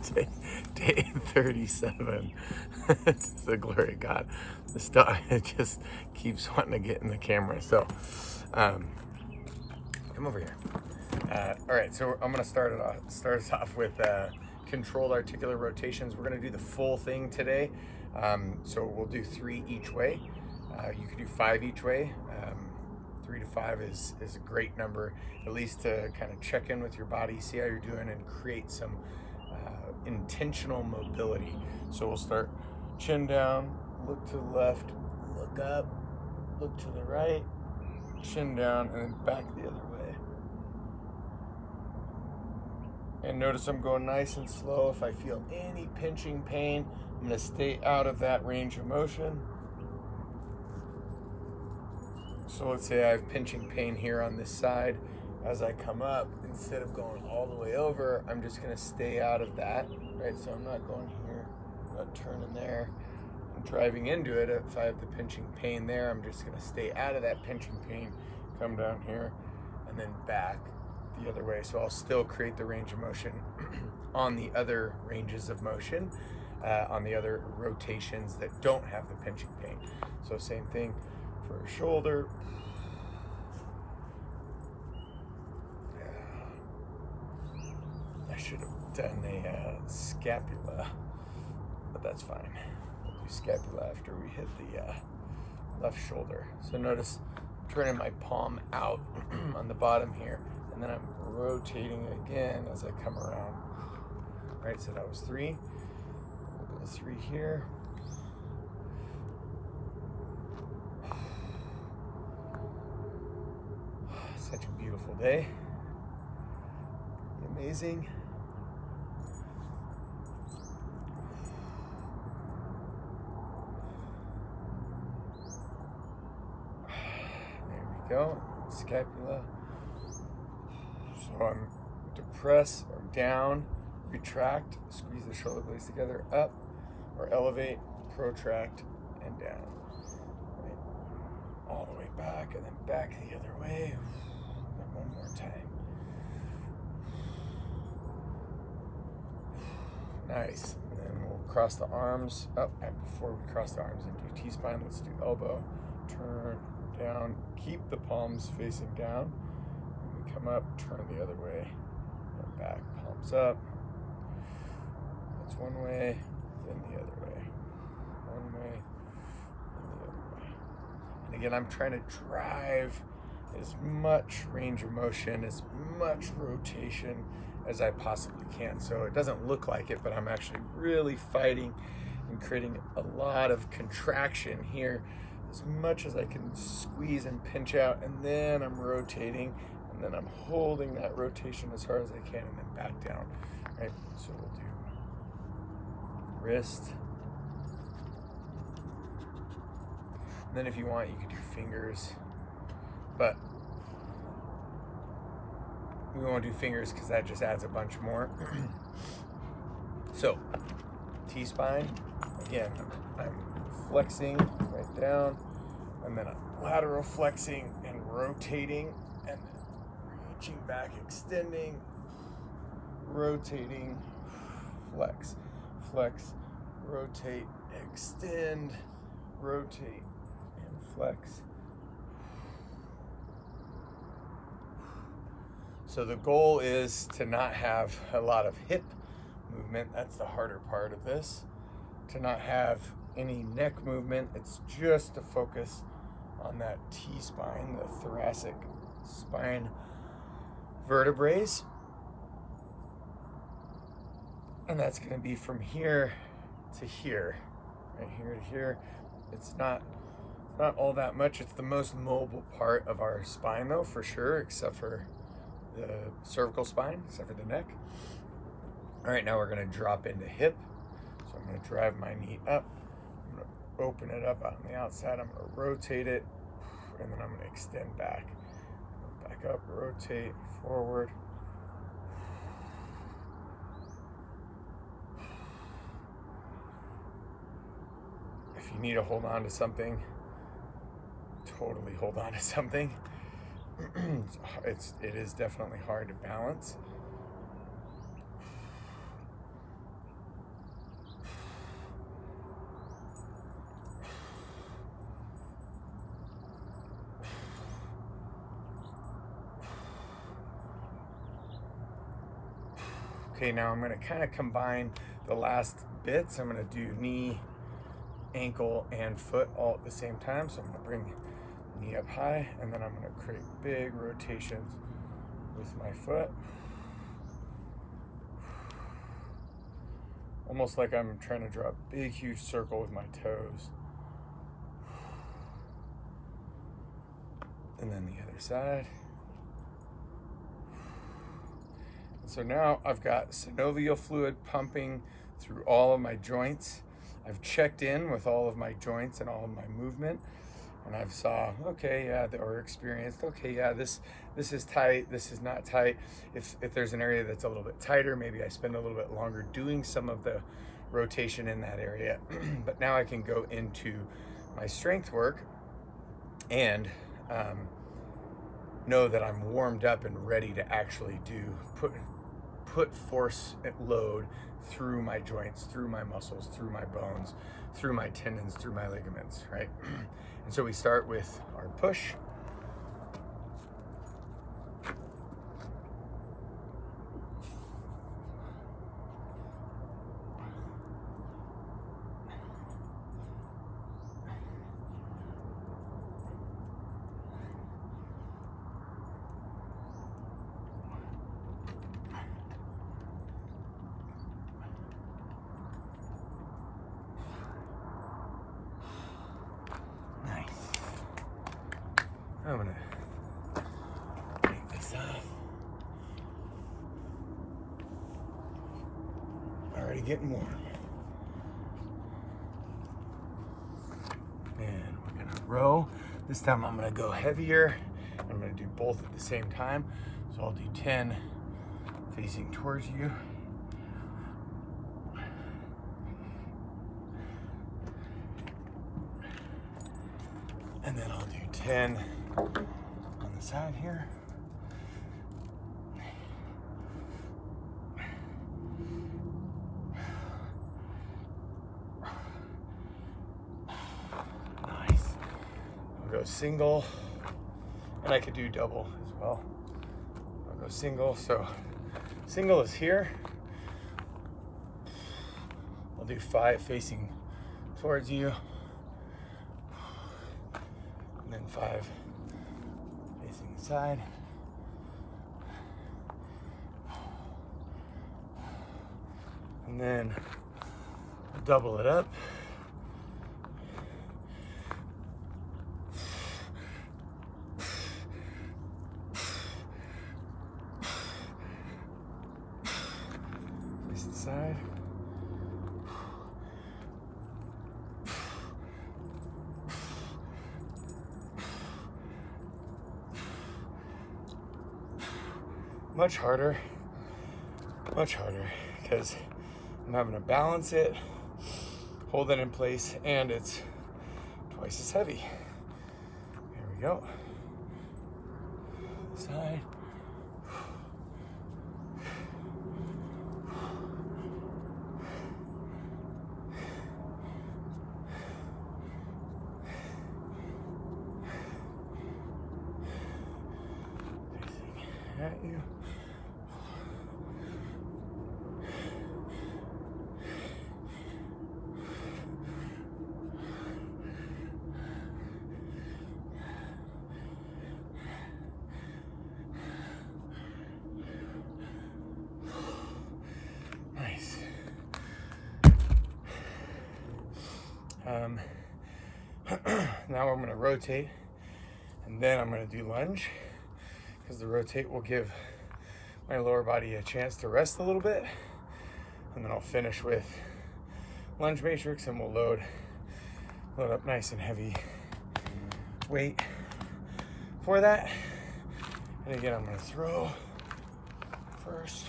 Day 37. To the glory of God. The stuff, it just keeps wanting to get in the camera. So, come over here. All right, so I'm gonna start us off with controlled articular rotations. We're gonna do the full thing today. So we'll do 3 each way. You could do 5 each way. 3 to 5 is a great number, at least to kind of check in with your body, see how you're doing, and create some intentional mobility. So we'll start chin down, look to the left, look up, look to the right, chin down, and then back the other way. And notice I'm going nice and slow. If I feel any pinching pain, I'm going to stay out of that range of motion. So let's say I have pinching pain here on this side. As I come up, instead of going all the way over, I'm just going to stay out of that, right? So I'm not going here, I'm not turning there. I'm driving into it. If I have the pinching pain there, I'm just going to stay out of that pinching pain, come down here, and then back the other way. So I'll still create the range of motion on the other ranges of motion, on the other rotations that don't have the pinching pain. So same thing for a shoulder. I should have done a scapula, but that's fine. We'll do scapula after we hit the left shoulder. So notice I'm turning my palm out on the bottom here, and then I'm rotating again as I come around. All right, so that was 3. We'll go 3 here. Such a beautiful day. Amazing. There we go. Scapula. So I'm depress or down, retract, squeeze the shoulder blades together, up, or elevate, protract, and down. Right. All the way back, and then back the other way. And one more time. Nice. And then we'll cross the arms up. And before we cross the arms and do T-spine, let's do elbow, turn, down, keep the palms facing down. When we come up, turn the other way, and back, palms up. That's one way, then the other way. One way, then the other way. And again, I'm trying to drive as much range of motion, as much rotation as I possibly can. So it doesn't look like it, but I'm actually really fighting and creating a lot of contraction here, as much as I can squeeze and pinch out, and then I'm rotating, and then I'm holding that rotation as hard as I can, and then back down. Right? So we'll do wrist. And then if you want, you could do fingers, but we won't do fingers because that just adds a bunch more. So, T-spine, again, I'm flexing right down, and then I'm lateral flexing and rotating, and then reaching back, extending, rotating, flex, flex, rotate, extend, rotate, and flex. So the goal is to not have a lot of hip movement. That's the harder part of this. To not have any neck movement. It's just to focus on that T-spine, the thoracic spine vertebrae. And that's going to be from here to here. Right here to here. It's not all that much. It's the most mobile part of our spine though, for sure, except for the cervical spine, except for the neck. All right, now we're going to drop into hip. So I'm going to drive my knee up. I'm going to open it up on the outside. I'm going to rotate it, and then I'm going to extend back. Back up, rotate, forward. If you need to hold on to something, totally hold on to something. It is definitely hard to balance. Okay, now I'm gonna kind of combine the last bits. I'm gonna do knee, ankle, and foot all at the same time. So I'm gonna bring knee up high, and then I'm gonna create big rotations with my foot. Almost like I'm trying to draw a big, huge circle with my toes. And then the other side. So now I've got synovial fluid pumping through all of my joints. I've checked in with all of my joints and all of my movement, and I've saw, okay, yeah, or experienced, okay, yeah, this is tight, this is not tight. If there's an area that's a little bit tighter, maybe I spend a little bit longer doing some of the rotation in that area. But now I can go into my strength work and know that I'm warmed up and ready to actually put force and load through my joints, through my muscles, through my bones, through my tendons, through my ligaments, right? And so we start with our push. I'm gonna take this off. Already getting warm. And we're gonna row. This time I'm gonna go heavier. I'm gonna do both at the same time. So I'll do 10 facing towards you. And then I'll do 10 on the side here. Nice. I'll go single, and I could do double as well. I'll go single, so single is here. I'll do 5 facing towards you. And then 5 facing the side. And then double it up. Face the side. Much harder, because I'm having to balance it, hold it in place, and it's twice as heavy. Here we go. Side. Facing at you. Now I'm going to rotate, and then I'm going to do lunge, because the rotate will give my lower body a chance to rest a little bit, and then I'll finish with lunge matrix, and we'll load up nice and heavy weight for that. And again, I'm going to throw first.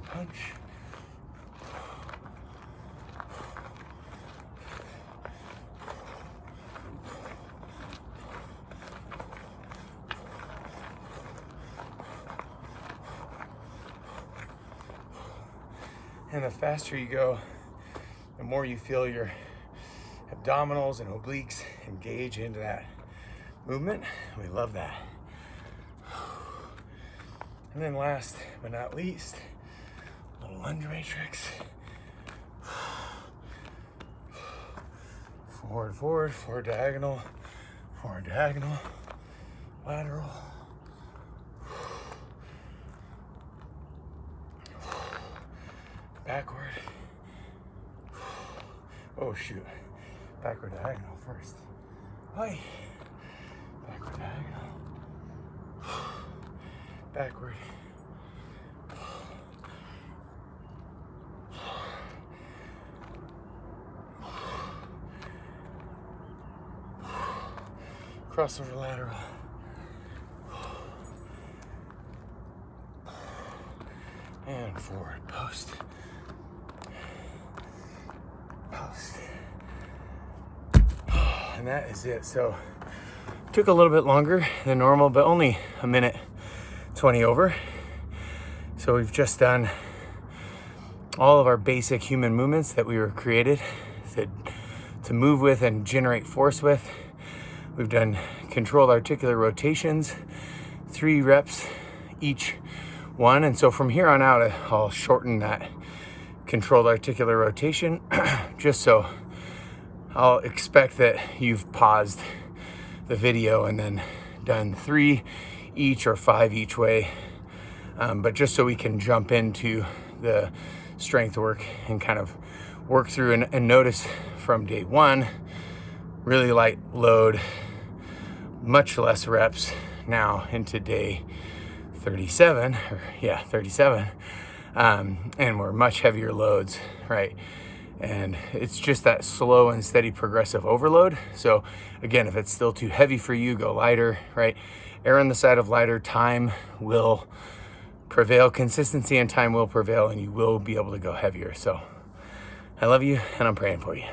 Punch. And the faster you go, the more you feel your abdominals and obliques engage into that movement. We love that. And then last but not least, a little lunge matrix. Forward, forward, forward diagonal, lateral. Backward. Oh shoot. Backward diagonal first. Hi. Backward diagonal. Backward. Crossover lateral. And forward post. Post. And that is it. So took a little bit longer than normal, but only a minute 20 over. So we've just done all of our basic human movements that we were created to move with and generate force with. We've done controlled articular rotations, 3 reps each one. And so from here on out, I'll shorten that controlled articular rotation just so I'll expect that you've paused the video and then done 3 each or 5 each way. But just so we can jump into the strength work and kind of work through and notice from day 1, really light load, much less reps now into day 37, and we're much heavier loads, right? And it's just that slow and steady progressive overload. So again, if it's still too heavy for you, go lighter, right? Err on the side of lighter. Time will prevail, consistency and time will prevail, and you will be able to go heavier. So I love you and I'm praying for you.